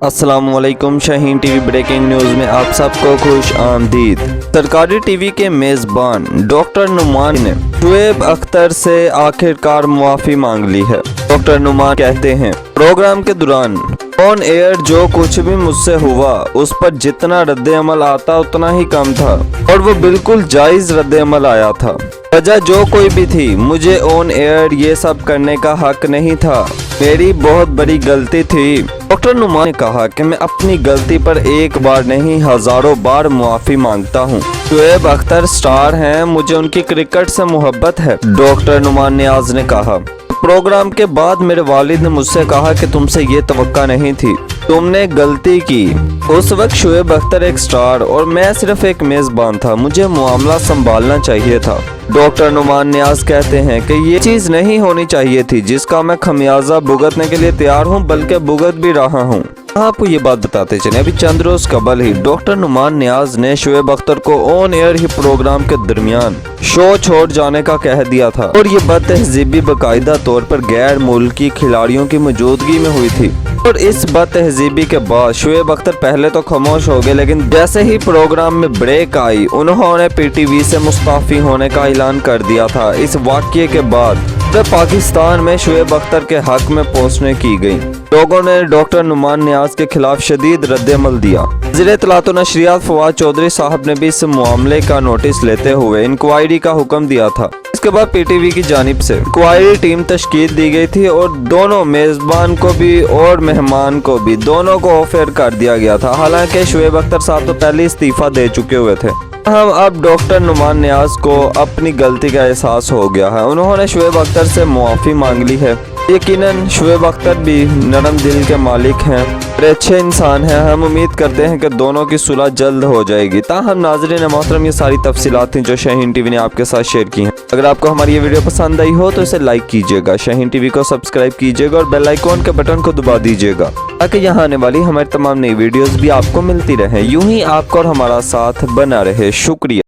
अस्सलाम वालेकुम। Shaheen TV breaking news में आप सबको खुश आमदीद। सरकारी टीवी के मेज़बान डॉक्टर नुमान ने शुएब अख्तर से आखिरकार मुआफ़ी मांग ली है। डॉक्टर नुमान कहते हैं, प्रोग्राम के दौरान ऑन एयर जो कुछ भी मुझसे हुआ उस पर जितना रद्द-ए-अमल आता उतना ही कम था और वो बिल्कुल जायज़ रद्द-ए-अमल आया था। वजह जो कोई भी थी, मुझे ऑन एयर ये सब करने का हक नहीं था, मेरी बहुत बड़ी गलती थी। डॉक्टर नुमान ने कहा कि मैं अपनी गलती पर एक बार नहीं हजारों बार मुआफ़ी मांगता हूँ। शुएब अख्तर स्टार हैं, मुझे उनकी क्रिकेट से मोहब्बत है। डॉक्टर नुमान नियाज ने कहा, प्रोग्राम के बाद मेरे वालिद ने मुझसे कहा कि तुमसे ये तवक्का नहीं थी, तुमने गलती की। उस वक्त शुएब अख्तर एक स्टार और मैं सिर्फ एक मेज़बान था, मुझे मामला संभालना चाहिए था। डॉक्टर नुमान नियाज कहते हैं कि ये चीज़ नहीं होनी चाहिए थी जिसका मैं खमियाजा भुगतने के लिए तैयार हूँ, बल्कि भुगत भी रहा हूँ। आपको ये बात बताते चले, अभी चंद रोज कबल ही डॉक्टर नुमान नियाज ने शुएब अख्तर को ऑन एयर ही प्रोग्राम के दरमियान शो छोड़ जाने का कह दिया था और ये बदतहजीबी बाकायदा तौर पर गैर मुल्की खिलाड़ियों की मौजूदगी में हुई थी। और इस बदतहजीबी के बाद शुएब अख्तर पहले तो खामोश हो गए, लेकिन जैसे ही प्रोग्राम में ब्रेक आई उन्होंने पीटीवी से मुस्ताफी होने का ऐलान कर दिया था। इस वाक़ये के बाद पाकिस्तान में शुएब अख्तर के हक में पोस्टें की गई। लोगों ने डॉक्टर नुमान नियाज के खिलाफ शदीद रद्द-ए-अमल दिया। वज़ीर इत्तलात व नशरियात फवाद चौधरी साहब ने भी इस मामले का नोटिस लेते हुए इंक्वायरी का हुक्म दिया था। इसके बाद पीटीवी की जानिब से इंक्वायरी टीम तश्कील दी गई थी और दोनों मेज़बान को भी और मेहमान को भी दोनों को ऑफर कर दिया गया था। हालांकि शुएब अख्तर साहब तो पहले इस्तीफा दे चुके हुए थे। हम अब डॉक्टर नुमान नियाज को अपनी गलती का एहसास हो गया है, उन्होंने शुएब अख्तर से मुआफ़ी मांग ली है। यकीनन शुएब अख्तर भी नरम दिल के मालिक हैं और अच्छे इंसान हैं। हम उम्मीद करते हैं कि दोनों की सुलह जल्द हो जाएगी। ताहम नाज़रीन मोहतरम, ये सारी तफसीलात थी जो शाहीन टीवी ने आपके साथ शेयर की हैं। अगर आपको हमारी ये वीडियो पसंद आई हो तो इसे लाइक कीजिएगा, शाहीन टीवी को सब्सक्राइब कीजिएगा और बेल आइकॉन के बटन को दबा दीजिएगा ताकि यहाँ आने वाली हमारी तमाम नई वीडियोस भी आपको मिलती रहे। यूं ही आपका और हमारा साथ बना रहे। शुक्रिया।